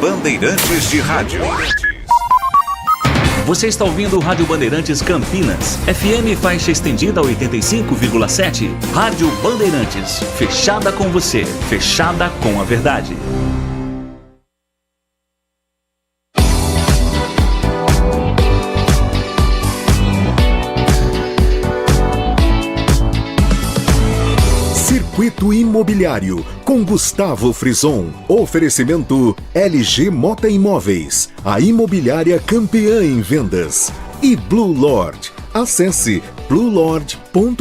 Bandeirantes de Rádio. Você está ouvindo o Rádio Bandeirantes Campinas. FM faixa estendida 85,7. Rádio Bandeirantes. Fechada com você. Fechada com a verdade. Circuito Imobiliário, com Gustavo Frison. Oferecimento LG Mota Imóveis, a imobiliária campeã em vendas. E Blue Lord. Acesse bluelord.com.br.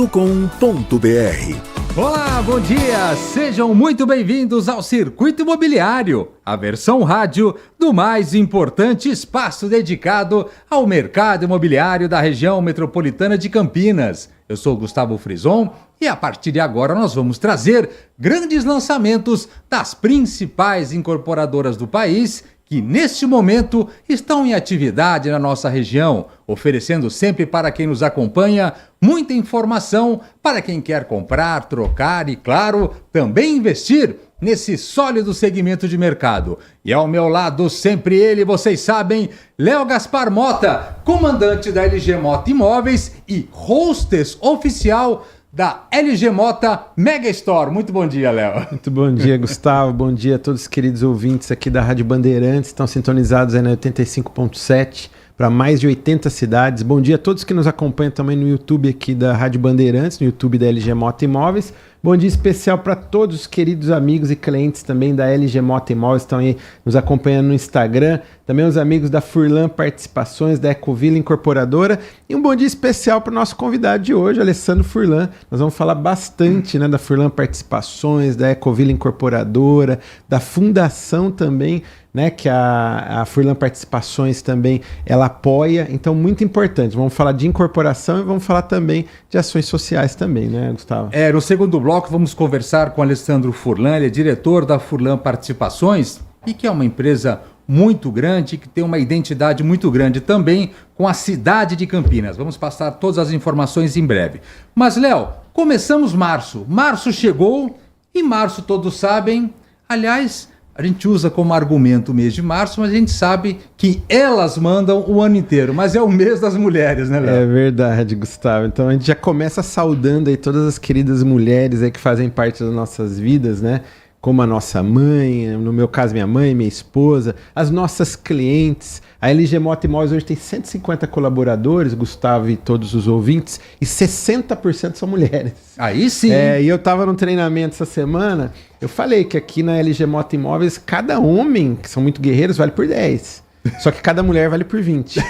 Olá, bom dia! Sejam muito bem-vindos ao Circuito Imobiliário, a versão rádio do mais importante espaço dedicado ao mercado imobiliário da região metropolitana de Campinas. Eu sou Gustavo Frison e a partir de agora nós vamos trazer grandes lançamentos das principais incorporadoras do país que neste momento estão em atividade na nossa região, oferecendo sempre para quem nos acompanha muita informação para quem quer comprar, trocar e, claro, também investir nesse sólido segmento de mercado. E ao meu lado, sempre ele, vocês sabem, Léo Gaspar Mota, comandante da LG Mota Imóveis e hostess oficial da LG Mota Mega Store. Muito bom dia, Léo. Muito bom dia, Gustavo. Bom dia a todos os queridos ouvintes aqui da Rádio Bandeirantes. Estão sintonizados aí na 85.7 para mais de 80 cidades. Bom dia a todos que nos acompanham também no YouTube aqui da Rádio Bandeirantes, no YouTube da LG Mota Imóveis. Bom dia especial para todos os queridos amigos e clientes também da LG Mota Imóveis, estão aí nos acompanhando no Instagram. Também os amigos da Furlan Participações, da Ecovila Incorporadora. E um bom dia especial para o nosso convidado de hoje, Alessandro Furlan. Nós vamos falar bastante, né, da Furlan Participações, da Ecovila Incorporadora, da fundação também, né, que a Furlan Participações também ela apoia. Então, muito importante. Vamos falar de incorporação e vamos falar também de ações sociais também, né, Gustavo? No segundo bloco vamos conversar com o Alessandro Furlan, ele é diretor da Furlan Participações e que é uma empresa muito grande, que tem uma identidade muito grande também com a cidade de Campinas. Vamos passar todas as informações em breve. Mas, Léo, começamos março. Março chegou e março todos sabem, aliás, a gente usa como argumento o mês de março, mas a gente sabe que elas mandam o ano inteiro, mas é o mês das mulheres, né, Léo? É verdade, Gustavo. Então a gente já começa saudando aí todas as queridas mulheres aí que fazem parte das nossas vidas, né? Como a nossa mãe, no meu caso minha mãe, minha esposa, as nossas clientes. A LG Mota Imóveis hoje tem 150 colaboradores, Gustavo e todos os ouvintes, e 60% são mulheres. Aí sim. E eu estava num treinamento essa semana, eu falei que aqui na LG Mota Imóveis, cada homem, que são muito guerreiros, vale por 10. Só que cada mulher vale por 20.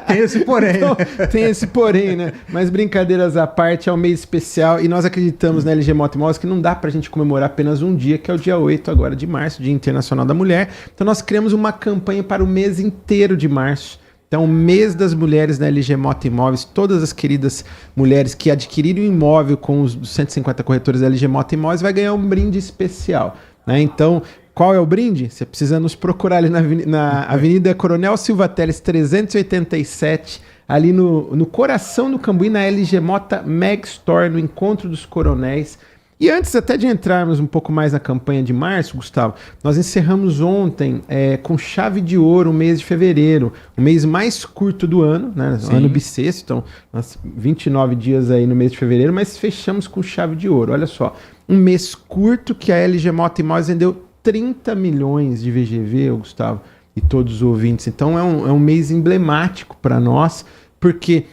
Tem esse porém. Então, tem esse porém, né? Mas brincadeiras à parte, é um mês especial e nós acreditamos na LG Mota Imóveis que não dá pra gente comemorar apenas um dia, que é o dia 8 agora de março, Dia Internacional da Mulher. Então nós criamos uma campanha para o mês inteiro de março. Então, o mês das mulheres da LG Mota Imóveis, todas as queridas mulheres que adquiriram um imóvel com os 150 corretores da LG Mota Imóveis vai ganhar um brinde especial, né? Então, qual é o brinde? Você precisa nos procurar ali na Avenida Coronel Silva Teles 387, ali no coração do Cambuí, na LG Mota Mega Store, no Encontro dos Coronéis. E antes até de entrarmos um pouco mais na campanha de março, Gustavo, nós encerramos ontem com chave de ouro o mês de fevereiro, o mês mais curto do ano, né? Ano bissexto, então nós 29 dias aí no mês de fevereiro, mas fechamos com chave de ouro. Olha só, um mês curto que a LG Mota Imóveis vendeu 30 milhões de VGV, Gustavo, e todos os ouvintes. Então é um mês emblemático para nós, porque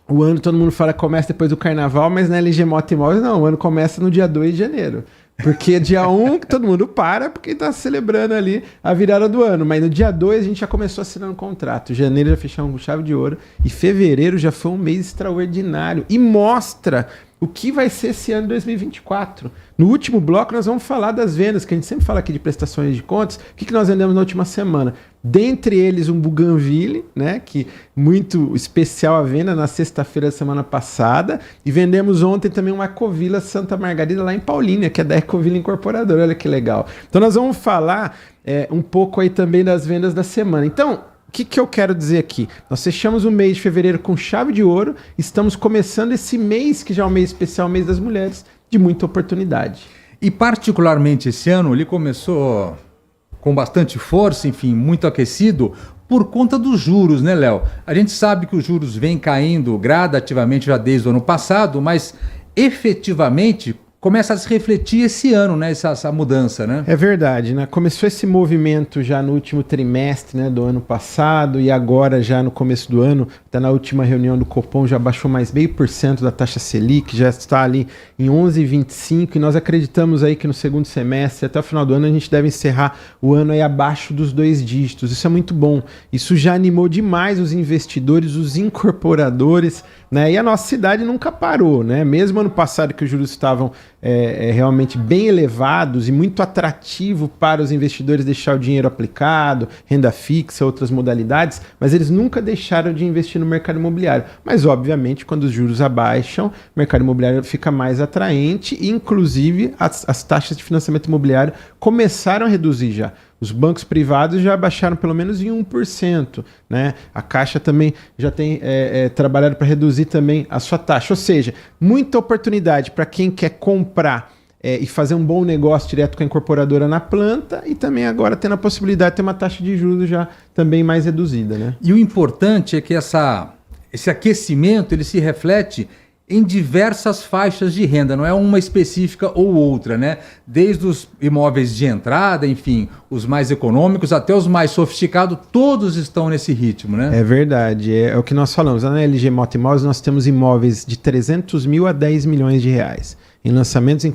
o ano, todo mundo fala que começa depois do carnaval, mas na LG Mota Imóveis não, o ano começa no dia 2 de janeiro. Porque dia 1 todo mundo para, porque está celebrando ali a virada do ano. Mas no dia 2 a gente já começou assinando um contrato. Janeiro já fechamos com chave de ouro. E fevereiro já foi um mês extraordinário. E mostra o que vai ser esse ano de 2024. No último bloco nós vamos falar das vendas, que a gente sempre fala aqui de prestações de contas. O que nós vendemos na última semana? Dentre eles um Bougainville, né, que muito especial a venda na sexta-feira da semana passada. E vendemos ontem também uma Ecovila Santa Margarida lá em Paulínia, que é da Ecovila Incorporadora. Olha que legal. Então nós vamos falar um pouco aí também das vendas da semana. Então, o que eu quero dizer aqui? Nós fechamos o mês de fevereiro com chave de ouro, estamos começando esse mês, que já é um mês especial, o mês das mulheres, de muita oportunidade. E particularmente esse ano, ele começou com bastante força, enfim, muito aquecido, por conta dos juros, né, Léo? A gente sabe que os juros vêm caindo gradativamente já desde o ano passado, mas efetivamente começa a se refletir esse ano, né, essa mudança, né? É verdade, né? Começou esse movimento já no último trimestre, né, do ano passado, e agora já no começo do ano, até na última reunião do Copom já baixou mais 0,5% da taxa Selic, já está ali em 11,25%, e nós acreditamos aí que no segundo semestre, até o final do ano, a gente deve encerrar o ano aí abaixo dos 2 dígitos. Isso é muito bom. Isso já animou demais os investidores, os incorporadores, né? E a nossa cidade nunca parou, né? Mesmo ano passado que os juros estavam realmente bem elevados e muito atrativo para os investidores deixar o dinheiro aplicado, renda fixa, outras modalidades, mas eles nunca deixaram de investir no mercado imobiliário. Mas, obviamente, quando os juros abaixam, o mercado imobiliário fica mais atraente e, inclusive, as taxas de financiamento imobiliário começaram a reduzir já. Os bancos privados já baixaram pelo menos em 1%, né? A Caixa também já tem trabalhado para reduzir também a sua taxa. Ou seja, muita oportunidade para quem quer comprar e fazer um bom negócio direto com a incorporadora na planta e também agora tendo a possibilidade de ter uma taxa de juros já também mais reduzida, né? E o importante é que esse aquecimento ele se reflete em diversas faixas de renda, não é uma específica ou outra, né? Desde os imóveis de entrada, enfim, os mais econômicos até os mais sofisticados, todos estão nesse ritmo, né? É verdade, é o que nós falamos. Na LG Mota Imóveis nós temos imóveis de 300 mil a 10 milhões de reais. Em lançamentos em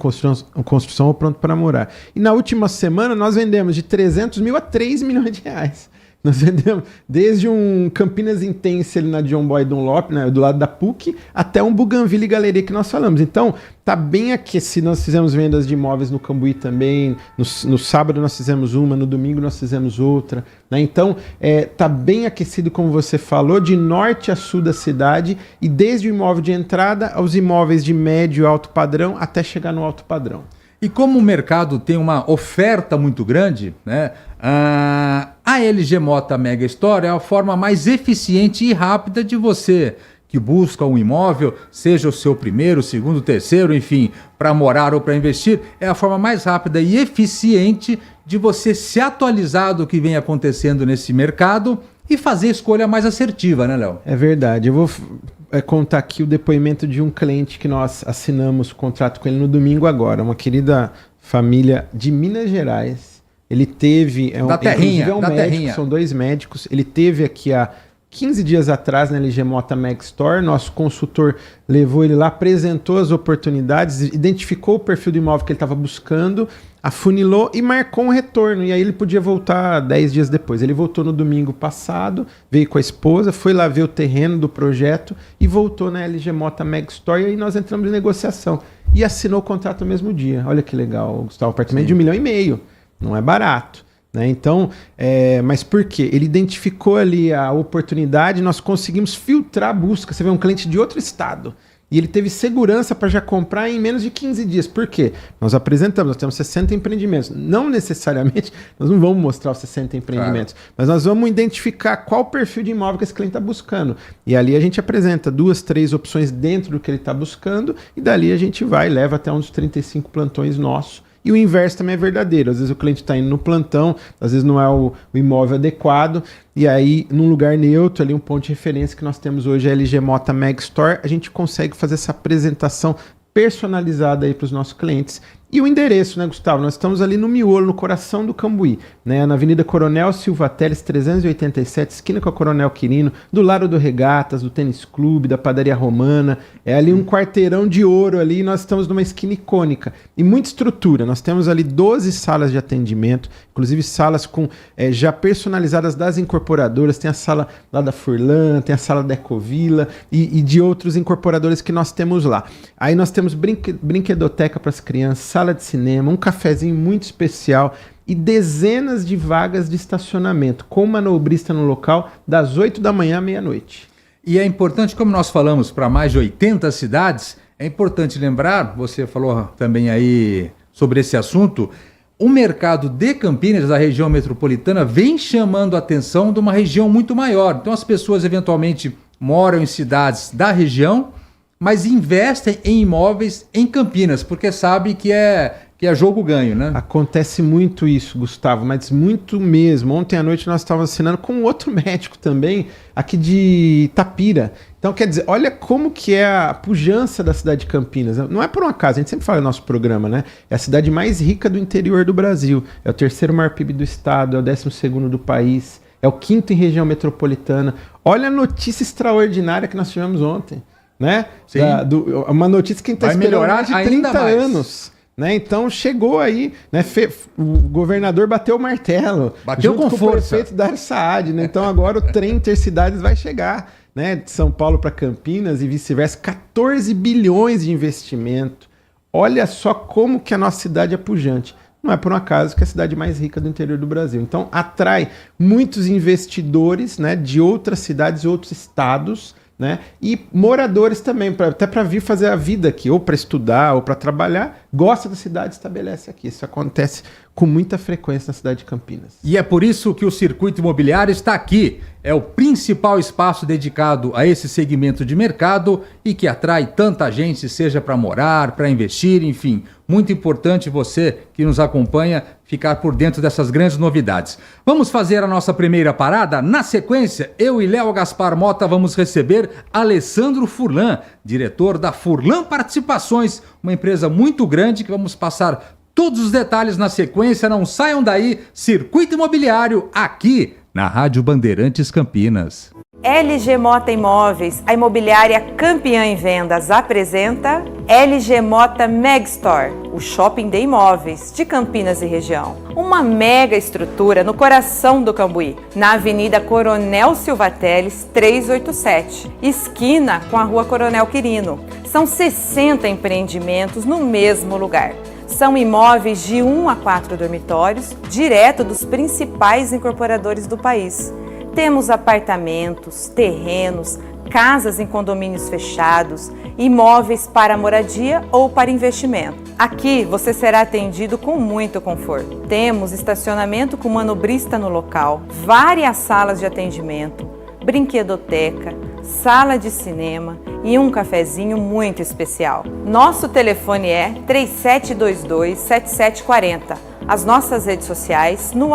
construção ou pronto para morar. E na última semana nós vendemos de 300 mil a 3 milhões de reais. Nós vendemos desde um Campinas Intense ali na John Boy Dunlop, né, do lado da PUC, até um Bougainville Galeria que nós falamos. Então, tá bem aquecido. Nós fizemos vendas de imóveis no Cambuí também. No sábado nós fizemos uma, no domingo nós fizemos outra. Né? Então, tá bem aquecido, como você falou, de norte a sul da cidade e desde o imóvel de entrada aos imóveis de médio e alto padrão até chegar no alto padrão. E como o mercado tem uma oferta muito grande, né, a LG Mota Mega Store é a forma mais eficiente e rápida de você que busca um imóvel, seja o seu primeiro, segundo, terceiro, enfim, para morar ou para investir, é a forma mais rápida e eficiente de você se atualizar do que vem acontecendo nesse mercado e fazer a escolha mais assertiva, né, Léo? É verdade. Eu vou contar aqui o depoimento de um cliente que nós assinamos o contrato com ele no domingo agora, uma querida família de Minas Gerais. Ele teve... médico, são 2 médicos. Ele teve aqui há 15 dias atrás na LG Mota Mag Store. Nosso consultor levou ele lá, apresentou as oportunidades, identificou o perfil do imóvel que ele estava buscando, afunilou e marcou um retorno. E aí ele podia voltar 10 dias depois. Ele voltou no domingo passado, veio com a esposa, foi lá ver o terreno do projeto e voltou na LG Mota Mag Store. E aí nós entramos em negociação. E assinou o contrato no mesmo dia. Olha que legal, Gustavo. Apartamento de 1,5 milhão. Não é barato. Né? Então, mas por quê? Ele identificou ali a oportunidade, nós conseguimos filtrar a busca. Você vê um cliente de outro estado e ele teve segurança para já comprar em menos de 15 dias. Por quê? Nós apresentamos, nós temos 60 empreendimentos. Não necessariamente, nós não vamos mostrar os 60 empreendimentos, mas nós vamos identificar qual o perfil de imóvel que esse cliente está buscando. E ali a gente apresenta 2, 3 opções dentro do que ele está buscando e dali a gente vai, leva até uns 35 plantões nossos. E o inverso também é verdadeiro. Às vezes o cliente está indo no plantão, às vezes não é o imóvel adequado, e aí num lugar neutro, ali um ponto de referência que nós temos hoje, a LG Mota Mag Store, a gente consegue fazer essa apresentação personalizada aí para os nossos clientes. E o endereço, né, Gustavo? Nós estamos ali no miolo, no coração do Cambuí, né, na Avenida Coronel Silva Teles, 387, esquina com a Coronel Quirino, do lado do Regatas, do Tênis Clube, da Padaria Romana. É ali um quarteirão de ouro ali, nós estamos numa esquina icônica. E muita estrutura. Nós temos ali 12 salas de atendimento, inclusive salas com já personalizadas das incorporadoras. Tem a sala lá da Furlan, tem a sala da Ecovila e de outros incorporadores que nós temos lá. Aí nós temos brinquedoteca para as crianças, sala de cinema, um cafezinho muito especial e dezenas de vagas de estacionamento, com manobrista no local, das 8 da manhã à meia-noite. E é importante, como nós falamos para mais de 80 cidades, é importante lembrar, você falou também aí sobre esse assunto, o mercado de Campinas, da região metropolitana, vem chamando a atenção de uma região muito maior. Então as pessoas eventualmente moram em cidades da região, mas investem em imóveis em Campinas, porque sabe que é que é jogo ganho, né? Acontece muito isso, Gustavo, mas muito mesmo. Ontem à noite nós estávamos assinando com outro médico também, aqui de Itapira. Então, quer dizer, olha como que é a pujança da cidade de Campinas. Não é por um acaso, a gente sempre fala no nosso programa, né? É a cidade mais rica do interior do Brasil. É o terceiro maior PIB do estado, é o 12º do país, é o 5º em região metropolitana. Olha a notícia extraordinária que nós tivemos ontem, né? Sim. Uma notícia que a gente está esperando há mais de 30 mais. anos. Né? Então chegou aí, né? O governador bateu o martelo, bateu com força. O prefeito Dário Saad, né? Então agora o trem Intercidades vai chegar, né? De São Paulo para Campinas e vice-versa, 14 bilhões de investimento. Olha só como que a nossa cidade é pujante. Não é por um acaso que é a cidade mais rica do interior do Brasil. Então atrai muitos investidores, né? De outras cidades, outros estados, né? E moradores também, até para vir fazer a vida aqui, ou para estudar, ou para trabalhar, gosta da cidade, estabelece aqui. Isso acontece com muita frequência na cidade de Campinas. E é por isso que o Circuito Imobiliário está aqui. É o principal espaço dedicado a esse segmento de mercado e que atrai tanta gente, seja para morar, para investir, enfim. Muito importante você que nos acompanha ficar por dentro dessas grandes novidades. Vamos fazer a nossa primeira parada? Na sequência, eu e Léo Gaspar Mota vamos receber Alessandro Furlan, diretor da Furlan Participações, uma empresa muito grande que vamos passar todos os detalhes na sequência. Não saiam daí, Circuito Imobiliário, aqui na Rádio Bandeirantes Campinas. LG Mota Imóveis, a imobiliária campeã em vendas, apresenta LG Mota Megstore, o shopping de imóveis de Campinas e região. Uma mega estrutura no coração do Cambuí, na Avenida Coronel Silva Teles 387, esquina com a Rua Coronel Quirino. São 60 empreendimentos no mesmo lugar. São imóveis de 1 a 4 dormitórios, direto dos principais incorporadores do país. Temos apartamentos, terrenos, casas em condomínios fechados, imóveis para moradia ou para investimento. Aqui você será atendido com muito conforto. Temos estacionamento com manobrista no local, várias salas de atendimento, brinquedoteca, sala de cinema e um cafezinho muito especial. Nosso telefone é 3722-7740. As nossas redes sociais no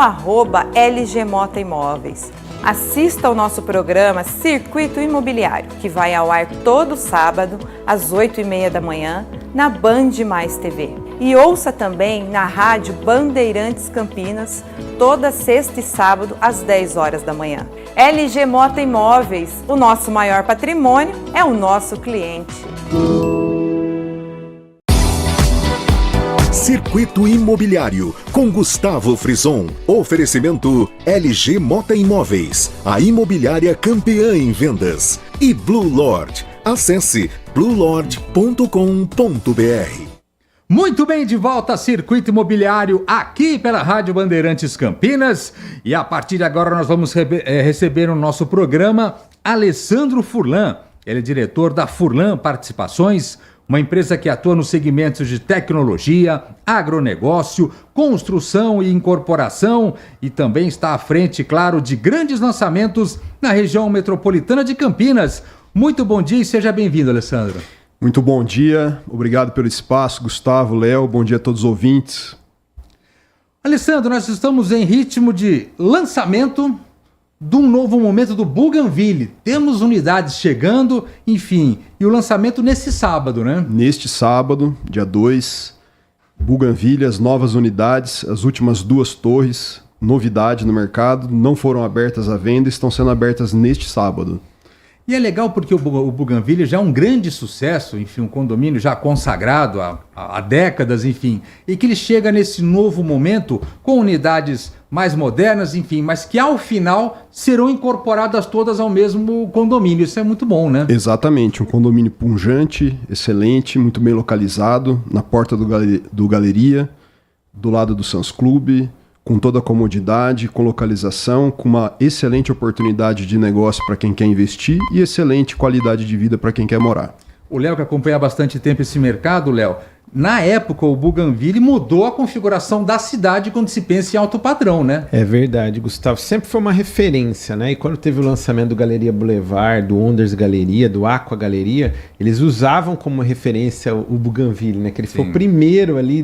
@LG Mota Imóveis. Assista ao nosso programa Circuito Imobiliário, que vai ao ar todo sábado, às 8h30 da manhã, na Band Mais TV. E ouça também na Rádio Bandeirantes Campinas, toda sexta e sábado, às 10 horas da manhã. LG Mota Imóveis, o nosso maior patrimônio é o nosso cliente. Circuito Imobiliário, com Gustavo Frison. Oferecimento LG Mota Imóveis, a imobiliária campeã em vendas. E Blue Lord. Acesse bluelord.com.br. Muito bem, de volta a Circuito Imobiliário aqui pela Rádio Bandeirantes Campinas. E a partir de agora nós vamos receber no nosso programa Alessandro Furlan. Ele é diretor da Furlan Participações, uma empresa que atua nos segmentos de tecnologia, agronegócio, construção e incorporação e também está à frente, claro, de grandes lançamentos na região metropolitana de Campinas. Muito bom dia e seja bem-vindo, Alessandro. Muito bom dia, obrigado pelo espaço, Gustavo, Léo, bom dia a todos os ouvintes. Alessandro, nós estamos em ritmo de lançamento de um novo momento do Bougainville. Temos unidades chegando, enfim, e o lançamento nesse sábado, né? Neste sábado, dia 2, Bougainville, as novas unidades, as últimas 2 torres, novidade no mercado, não foram abertas à venda, estão sendo abertas neste sábado. E é legal porque o Bougainville já é um grande sucesso, enfim, um condomínio já consagrado há décadas, enfim, e que ele chega nesse novo momento com unidades mais modernas, enfim, mas que ao final serão incorporadas todas ao mesmo condomínio. Isso é muito bom, né? Exatamente, um condomínio pujante, excelente, muito bem localizado, na porta do Galeria, do lado do Sans Clube, com toda a comodidade, com localização, com uma excelente oportunidade de negócio para quem quer investir e excelente qualidade de vida para quem quer morar. O Léo, que acompanha há bastante tempo esse mercado, Léo, na época o Bougainville mudou a configuração da cidade quando se pensa em alto padrão, né? É verdade, Gustavo. Sempre foi uma referência, né? E quando teve o lançamento do Galeria Boulevard, do Onders Galeria, do Aqua Galeria, eles usavam como referência o Bougainville, né? Que ele foi o primeiro ali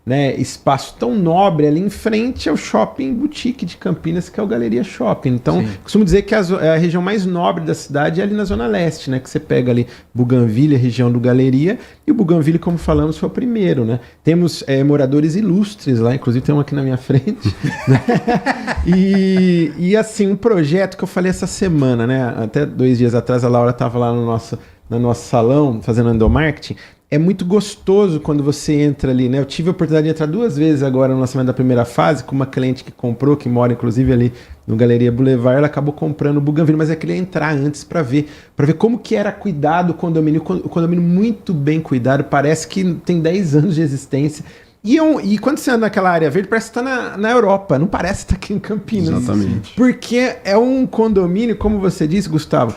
né, espaço tão nobre ali em frente ao shopping boutique de Campinas, que é o Galeria Shopping. Então, costumo dizer que a região mais nobre da cidade é ali na Zona Leste, né, que você pega ali Bougainville, a região do Galeria, e o Bougainville, como falamos, foi o primeiro, né? Temos moradores ilustres lá, inclusive tem um aqui na minha frente, né? E assim, um projeto que eu falei essa semana, né, até 2 dias atrás a Laura estava lá no nosso salão fazendo endomarketing. É muito gostoso quando você entra ali, né? Eu tive a oportunidade de entrar 2 vezes agora no lançamento da primeira fase, com uma cliente que comprou, que mora inclusive ali no Galeria Boulevard, ela acabou comprando o Bougainville, mas eu queria entrar antes para ver como que era cuidado o condomínio muito bem cuidado, parece que tem 10 anos de existência. E quando você anda naquela área verde, parece que está na Europa, não parece estar aqui em Campinas. Exatamente. Porque é um condomínio, como você disse, Gustavo,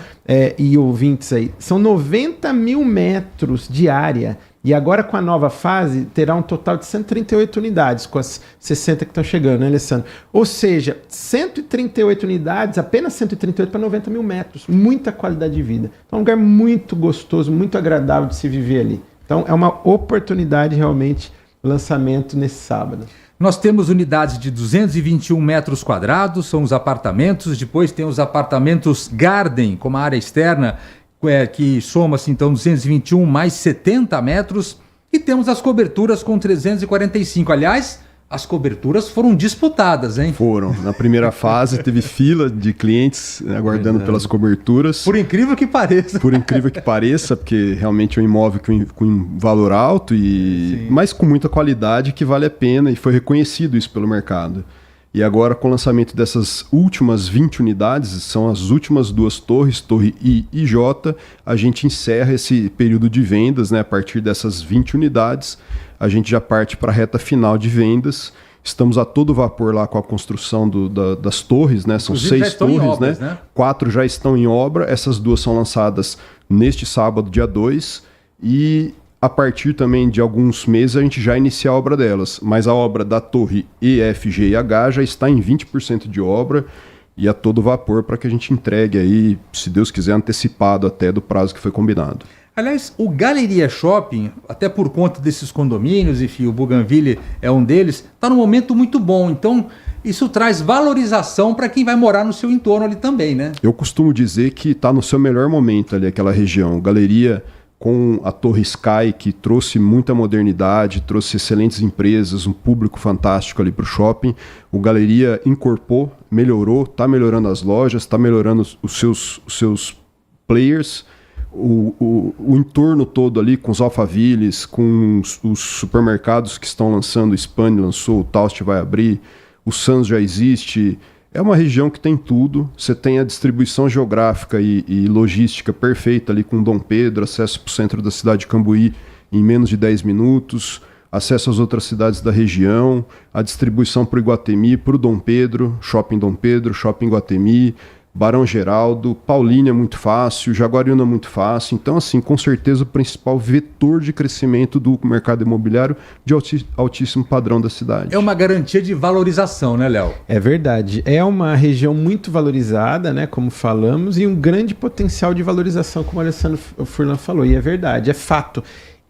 e ouvintes aí, são 90 mil metros de área. E agora com a nova fase, terá um total de 138 unidades, com as 60 que estão chegando, né, Alessandro? Ou seja, 138 unidades, apenas 138 para 90 mil metros. Muita qualidade de vida. Então é um lugar muito gostoso, muito agradável de se viver ali. Então é uma oportunidade realmente, lançamento nesse sábado. Nós temos unidades de 221 metros quadrados, são os apartamentos, depois tem os apartamentos Garden, como a área externa, que soma-se então 221 mais 70 metros, e temos as coberturas com 345. Aliás, as coberturas foram disputadas, hein? Foram. Na primeira fase teve fila de clientes aguardando pelas coberturas. Por incrível que pareça. Por incrível que pareça, porque realmente é um imóvel com um valor alto, mas com muita qualidade, que vale a pena, e foi reconhecido isso pelo mercado. E agora, com o lançamento dessas últimas 20 unidades, são as últimas 2 torres, Torre I e J, a gente encerra esse período de vendas, né? A partir dessas 20 unidades, a gente já parte para a reta final de vendas. Estamos a todo vapor lá com a construção das torres, né? São inclusive 6 torres, obras, né? 4 já estão em obra, essas 2 são lançadas neste sábado, dia 2, e a partir também de alguns meses a gente já inicia a obra delas, mas a obra da torre E, F, G e H já está em 20% de obra e a todo vapor para que a gente entregue aí, se Deus quiser, antecipado até do prazo que foi combinado. Aliás, o Galeria Shopping, até por conta desses condomínios, enfim, o Bougainville é um deles, está num momento muito bom, então isso traz valorização para quem vai morar no seu entorno ali também, né? Eu costumo dizer que está no seu melhor momento ali, aquela região. O Galeria, com a Torre Sky, que trouxe muita modernidade, trouxe excelentes empresas, um público fantástico ali para o shopping. O Galeria incorporou, melhorou, está melhorando as lojas, está melhorando os seus players, o entorno todo ali, com os Alphavilles, com os supermercados que estão lançando, o Spani lançou, o Taust vai abrir, o Sans já existe. É uma região que tem tudo, você tem a distribuição geográfica e logística perfeita ali com Dom Pedro, acesso para o centro da cidade de Cambuí em menos de 10 minutos, acesso às outras cidades da região, a distribuição para o Iguatemi, para o Dom Pedro, Shopping Iguatemi, Barão Geraldo, Paulínia é muito fácil, Jaguariúna é muito fácil. Então, assim, com certeza o principal vetor de crescimento do mercado imobiliário de altíssimo padrão da cidade. É uma garantia de valorização, né, Léo? É verdade. É uma região muito valorizada, né, como falamos, e um grande potencial de valorização, como o Alessandro Furlan falou. E é verdade, é fato.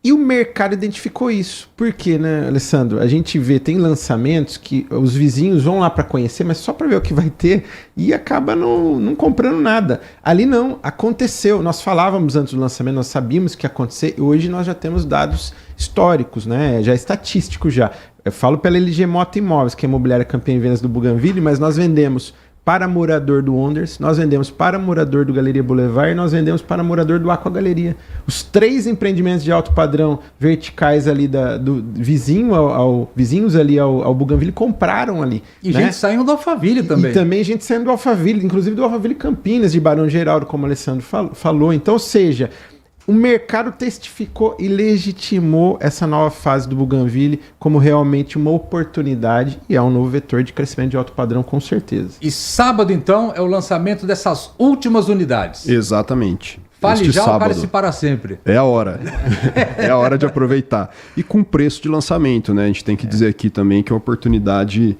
E o mercado identificou isso. Por quê, né, Alessandro? A gente vê, tem lançamentos que os vizinhos vão lá para conhecer, mas só para ver o que vai ter e acaba não comprando nada. Ali não, aconteceu. Nós falávamos antes do lançamento, nós sabíamos que ia acontecer e hoje nós já temos dados históricos, né? Já estatísticos já. Eu falo pela LG Mota Imóveis, que é a imobiliária campeã em vendas do Bougainville, mas nós vendemos para morador do Wonders, nós vendemos para morador do Galeria Boulevard e nós vendemos para morador do Aqua Galeria. Os 3 empreendimentos de alto padrão verticais ali do vizinhos ali ao Bougainville compraram ali. E gente saindo do Alphaville também. E também gente saindo do Alphaville, inclusive do Alphaville Campinas, de Barão Geraldo, como o Alessandro falou. Então, ou seja, o mercado testificou e legitimou essa nova fase do Bougainville como realmente uma oportunidade e é um novo vetor de crescimento de alto padrão, com certeza. E sábado, então, é o lançamento dessas últimas unidades. Exatamente. Fale já ou cale-se para sempre. É a hora. É a hora de aproveitar. E com preço de lançamento, né? A gente tem que dizer aqui também que é uma oportunidade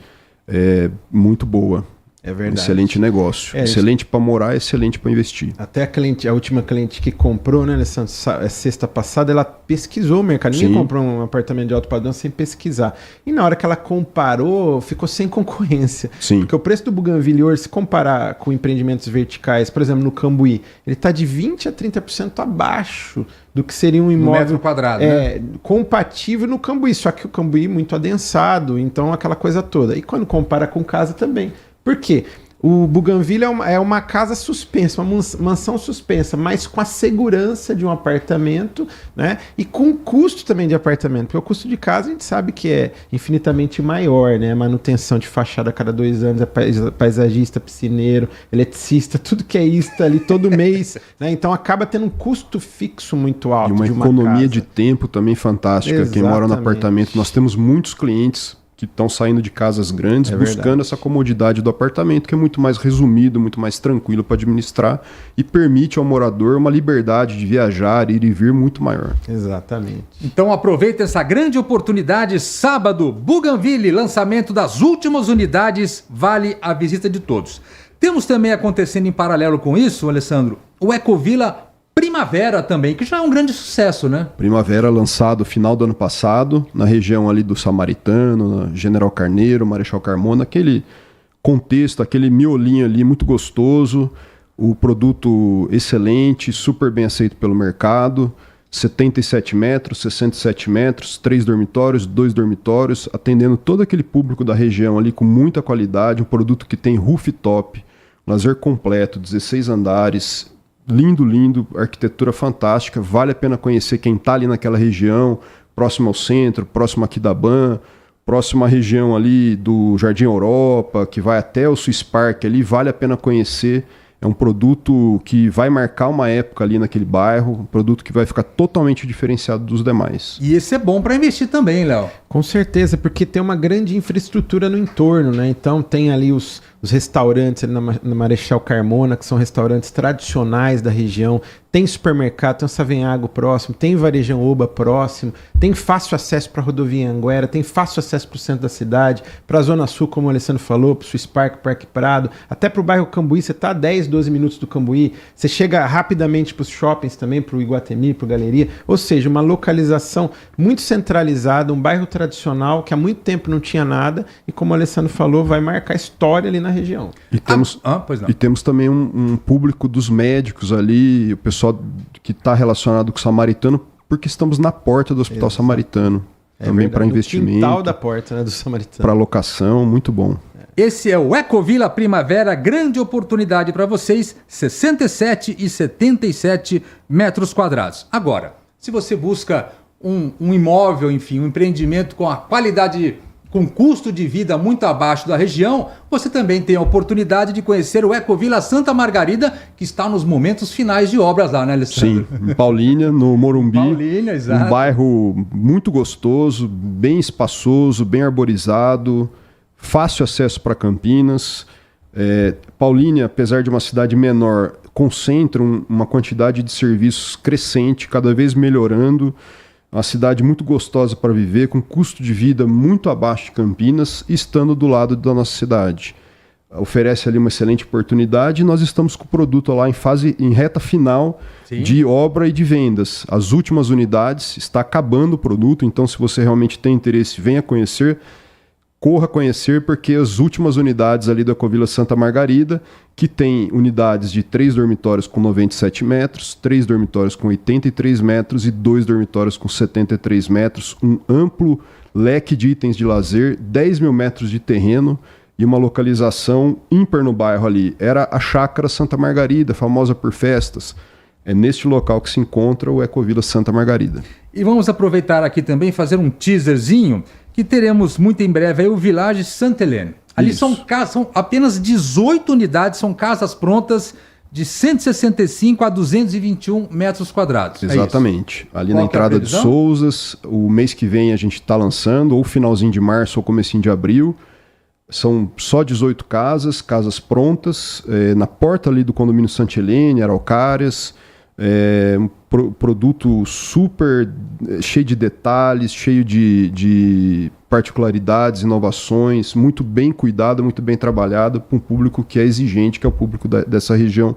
muito boa. É verdade. Excelente negócio. Excelente para morar, excelente para investir. Até a última cliente que comprou, né, Alessandro, sexta passada, ela pesquisou o mercado. Ninguém comprou um apartamento de alto padrão sem pesquisar. E na hora que ela comparou, ficou sem concorrência. Sim. Porque o preço do Bougainville hoje, se comparar com empreendimentos verticais, por exemplo, no Cambuí, ele está de 20% a 30% abaixo do que seria um imóvel... No metro quadrado, né? Compatível no Cambuí. Só que o Cambuí é muito adensado, então aquela coisa toda. E quando compara com casa também. Por quê? O Bougainville é uma casa suspensa, uma mansão suspensa, mas com a segurança de um apartamento, né? E com o custo também de apartamento, porque o custo de casa a gente sabe que é infinitamente maior, né? Manutenção de fachada a cada 2 anos, paisagista, piscineiro, eletricista, tudo que é isso ali todo mês, né? Então acaba tendo um custo fixo muito alto. E uma economia de tempo também fantástica. Exatamente. Quem mora no apartamento, nós temos muitos clientes que estão saindo de casas grandes, buscando essa comodidade do apartamento, que é muito mais resumido, muito mais tranquilo para administrar e permite ao morador uma liberdade de viajar, ir e vir muito maior. Exatamente. Então aproveita essa grande oportunidade, sábado, Bougainville, lançamento das últimas unidades, vale a visita de todos. Temos também acontecendo em paralelo com isso, Alessandro, o Ecovilla Primavera também, que já é um grande sucesso, né? Primavera lançado final do ano passado, na região ali do Samaritano, General Carneiro, Marechal Carmona, aquele contexto, aquele miolinho ali muito gostoso, o produto excelente, super bem aceito pelo mercado, 77 metros, 67 metros, 3 dormitórios, 2 dormitórios, atendendo todo aquele público da região ali com muita qualidade, um produto que tem rooftop, lazer completo, 16 andares, lindo, arquitetura fantástica, vale a pena conhecer quem está ali naquela região, próximo ao centro, próximo aqui da Ban, próximo à região ali do Jardim Europa, que vai até o Swiss Park ali, vale a pena conhecer. É um produto que vai marcar uma época ali naquele bairro, um produto que vai ficar totalmente diferenciado dos demais. E esse é bom para investir também, Léo. Com certeza, porque tem uma grande infraestrutura no entorno, né? Então tem ali os restaurantes ali na Marechal Carmona, que são restaurantes tradicionais da região, tem supermercado, tem o Savenhago próximo, tem Varejão Oba próximo, tem fácil acesso para a rodovia Anguera, tem fácil acesso para o centro da cidade, para a Zona Sul, como o Alessandro falou, para o Swiss Park, Parque Prado, até para o bairro Cambuí, você está a 10, 12 minutos do Cambuí, você chega rapidamente para os shoppings também, para o Iguatemi, para o Galeria, ou seja, uma localização muito centralizada, um bairro tradicional que há muito tempo não tinha nada e, como o Alessandro falou, vai marcar história ali na região. E temos também um público dos médicos ali, o pessoal que está relacionado com o Samaritano, porque estamos na porta do Hospital Samaritano. Também para investimento. Quintal da porta, né, do Samaritano. Para locação, muito bom. Esse é o Ecovilla Primavera, grande oportunidade para vocês, 67 e 77 metros quadrados. Agora, se você busca um imóvel, enfim, um empreendimento com a qualidade, com custo de vida muito abaixo da região, você também tem a oportunidade de conhecer o Ecovilla Santa Margarida, que está nos momentos finais de obras lá, né, Alessandro? Sim, em Paulínia, no Morumbi. Paulínia, exato. Um bairro muito gostoso, bem espaçoso, bem arborizado, fácil acesso para Campinas. Paulínia, apesar de uma cidade menor, concentra uma quantidade de serviços crescente, cada vez melhorando. Uma cidade muito gostosa para viver, com custo de vida muito abaixo de Campinas, estando do lado da nossa cidade. Oferece ali uma excelente oportunidade e nós estamos com o produto lá em reta final. Sim. De obra e de vendas. As últimas unidades, está acabando o produto, então se você realmente tem interesse, venha conhecer. Corra conhecer, porque as últimas unidades ali da Ecovilla Santa Margarida, que tem unidades de 3 dormitórios com 97 metros, 3 dormitórios com 83 metros e 2 dormitórios com 73 metros, um amplo leque de itens de lazer, 10 mil metros de terreno e uma localização ímpar no bairro ali. Era a Chácara Santa Margarida, famosa por festas. É neste local que se encontra o Ecovilla Santa Margarida. E vamos aproveitar aqui também e fazer um teaserzinho, que teremos muito em breve aí o Village Santa Helene. Ali são apenas 18 unidades, são casas prontas de 165 a 221 metros quadrados. Exatamente. Ali na entrada de Souzas, o mês que vem a gente está lançando, ou finalzinho de março ou comecinho de abril. São só 18 casas prontas, na porta ali do condomínio Santa Helene, Araucárias. Um produto super cheio de detalhes, cheio de particularidades, inovações, muito bem cuidada, muito bem trabalhada para um público que é exigente, que é o público dessa região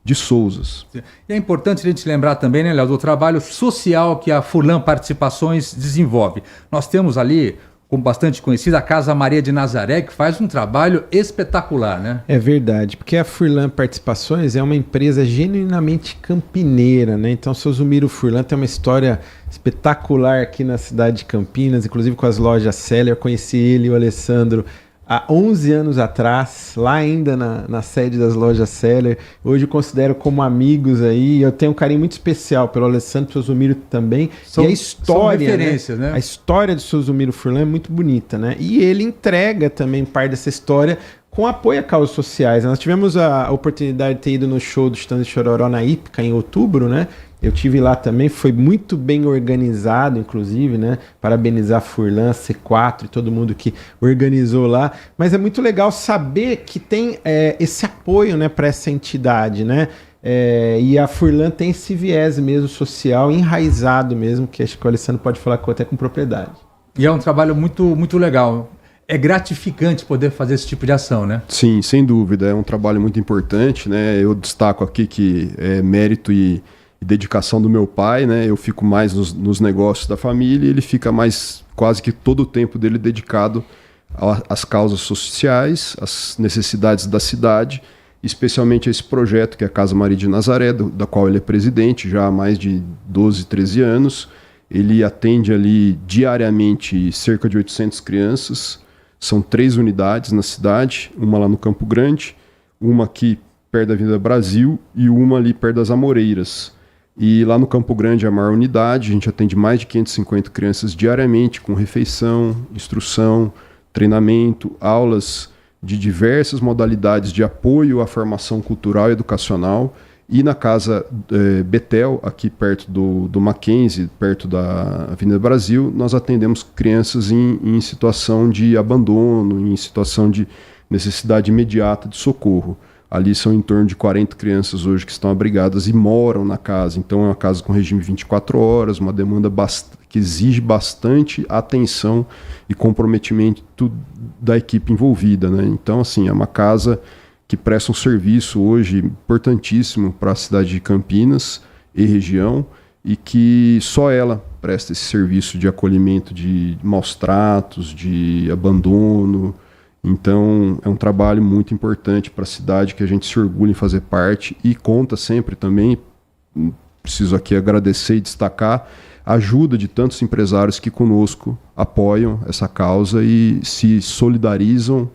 de Sousas. E é importante a gente lembrar também, né, Léo, do trabalho social que a Furlan Participações desenvolve. Nós temos ali, como bastante conhecida, a Casa Maria de Nazaré, que faz um trabalho espetacular, né? É verdade, porque a Furlan Participações é uma empresa genuinamente campineira, né? Então, o seu Zumiro Furlan tem uma história espetacular aqui na cidade de Campinas, inclusive com as lojas Seller. Eu conheci ele e o Alessandro há 11 anos atrás, lá ainda na sede das lojas Seller. Hoje eu considero como amigos aí. Eu tenho um carinho muito especial pelo Alessandro e pelo Zumiro também. E a história, são referências, né? A história do seu Zumiro Furlan é muito bonita, né? E ele entrega também parte dessa história com apoio a causas sociais. Nós tivemos a oportunidade de ter ido no show do Titãs de Chororó na Ípica em outubro, né? Eu tive lá também, foi muito bem organizado, inclusive, né? Parabenizar a Furlan, C4 e todo mundo que organizou lá. Mas é muito legal saber que tem esse apoio, né, para essa entidade, né? E a Furlan tem esse viés mesmo social, enraizado mesmo, que acho que o Alessandro pode falar até com propriedade. E é um trabalho muito, muito legal. É gratificante poder fazer esse tipo de ação, né? Sim, sem dúvida. É um trabalho muito importante, né? Eu destaco aqui que é mérito e dedicação do meu pai, né? Eu fico mais nos negócios da família e ele fica mais quase que todo o tempo dele dedicado às causas sociais, às necessidades da cidade, especialmente a esse projeto que é a Casa Maria de Nazaré, da qual ele é presidente já há mais de 12, 13 anos. Ele atende ali diariamente cerca de 800 crianças. São 3 unidades na cidade, uma lá no Campo Grande, uma aqui perto da Avenida Brasil e uma ali perto das Amoreiras. E lá no Campo Grande é a maior unidade, a gente atende mais de 550 crianças diariamente, com refeição, instrução, treinamento, aulas de diversas modalidades de apoio à formação cultural e educacional. E na Casa Betel, aqui perto do Mackenzie, perto da Avenida Brasil, nós atendemos crianças em situação de abandono, em situação de necessidade imediata de socorro. Ali são em torno de 40 crianças hoje que estão abrigadas e moram na casa. Então é uma casa com regime 24 horas, uma demanda que exige bastante atenção e comprometimento da equipe envolvida, né? Então, assim, é uma casa que presta um serviço hoje importantíssimo para a cidade de Campinas e região, e que só ela presta esse serviço de acolhimento de maus tratos, de abandono. Então é um trabalho muito importante para a cidade, que a gente se orgulha em fazer parte e conta sempre também, preciso aqui agradecer e destacar a ajuda de tantos empresários que conosco apoiam essa causa e se solidarizam,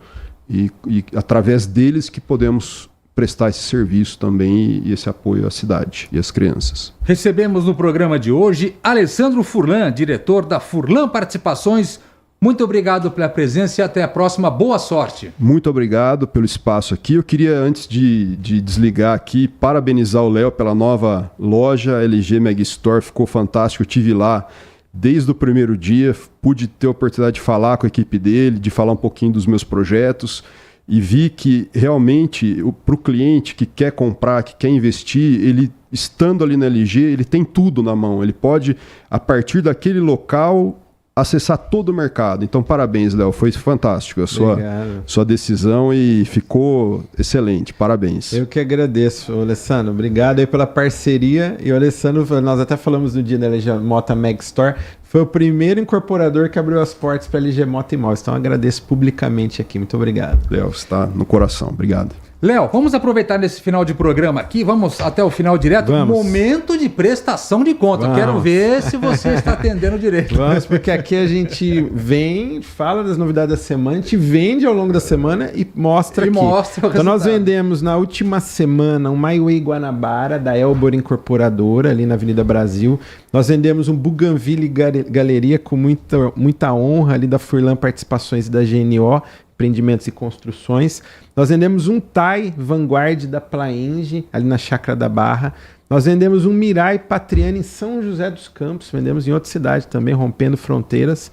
e através deles que podemos prestar esse serviço também e esse apoio à cidade e às crianças. Recebemos no programa de hoje Alessandro Furlan, diretor da Furlan Participações. Muito obrigado pela presença e até a próxima. Boa sorte. Muito obrigado pelo espaço aqui. Eu queria, antes de desligar aqui, parabenizar o Léo pela nova loja LG Mega Store. Ficou fantástico. Eu estive lá desde o primeiro dia, pude ter a oportunidade de falar com a equipe dele, de falar um pouquinho dos meus projetos e vi que realmente para o cliente que quer comprar, que quer investir, ele estando ali na LG, ele tem tudo na mão. Ele pode, a partir daquele local, acessar todo o mercado. Então, parabéns, Léo. Foi fantástico a sua decisão e ficou excelente. Parabéns. Eu que agradeço, Alessandro. Obrigado aí pela parceria. E o Alessandro, nós até falamos no dia da LG Mota Mega Store, foi o primeiro incorporador que abriu as portas para a LG Mota Imóveis. Então, agradeço publicamente aqui. Muito obrigado. Léo, está no coração. Obrigado. Léo, vamos aproveitar nesse final de programa aqui, vamos até o final direto. Vamos. Momento de prestação de conta. Vamos. Quero ver se você está atendendo direito. Vamos, porque aqui a gente vem, fala das novidades da semana, a gente vende ao longo da semana e mostra aqui. Mostra o então nós resultado. vendemos na última semana um My Way Guanabara, da Elbor Incorporadora, ali na Avenida Brasil. Nós vendemos um Bougainville Galeria com muita honra ali da Furlan Participações e da GNO, Empreendimentos e Construções. Nós vendemos um Thai Vanguard da Plaenge, ali na Chácara da Barra. Nós vendemos um Mirai Patriani em São José dos Campos. Vendemos em outra cidade também, rompendo fronteiras.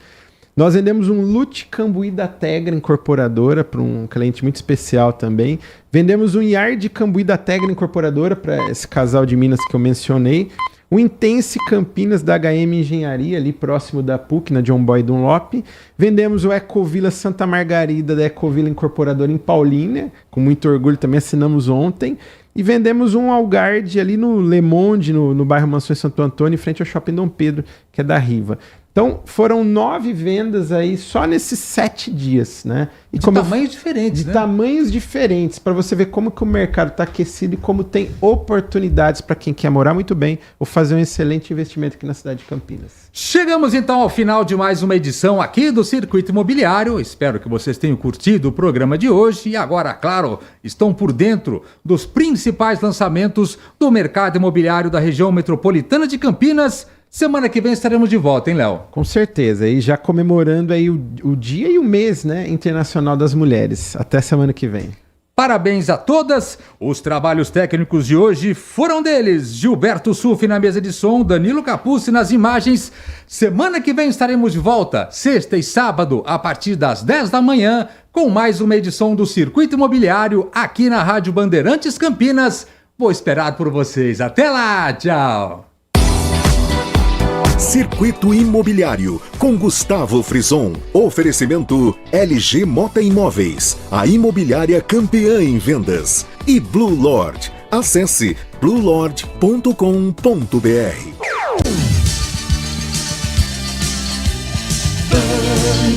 Nós vendemos um Lute Cambuí da Tegra Incorporadora para um cliente muito especial também. Vendemos um Yard Cambuí da Tegra Incorporadora para esse casal de Minas que eu mencionei. O Intense Campinas da HM Engenharia, ali próximo da PUC, na John Boy Dunlop. Vendemos o Ecovila Santa Margarida da Ecovila Incorporadora em Paulínia, com muito orgulho também assinamos ontem. E vendemos um Algarde ali no Le Monde, no bairro Mansões Santo Antônio, em frente ao Shopping Dom Pedro, que é da Riva. Então, foram 9 vendas aí só nesses 7 dias, né? E de tamanhos diferentes, né? De tamanhos diferentes, para você ver como que o mercado está aquecido e como tem oportunidades para quem quer morar muito bem ou fazer um excelente investimento aqui na cidade de Campinas. Chegamos então ao final de mais uma edição aqui do Circuito Imobiliário. Espero que vocês tenham curtido o programa de hoje e agora, claro, estão por dentro dos principais lançamentos do mercado imobiliário da região metropolitana de Campinas. Semana que vem estaremos de volta, hein, Léo? Com certeza, e já comemorando aí o dia e o mês, né, Internacional das Mulheres. Até semana que vem. Parabéns a todas! Os trabalhos técnicos de hoje foram deles. Gilberto Sufi na mesa de som, Danilo Capucci nas imagens. Semana que vem estaremos de volta, sexta e sábado, a partir das 10 da manhã, com mais uma edição do Circuito Imobiliário aqui na Rádio Bandeirantes Campinas. Vou esperar por vocês. Até lá! Tchau! Circuito Imobiliário, com Gustavo Frison. Oferecimento LG Mota Imóveis, a imobiliária campeã em vendas. E Blue Lord. Acesse bluelord.com.br.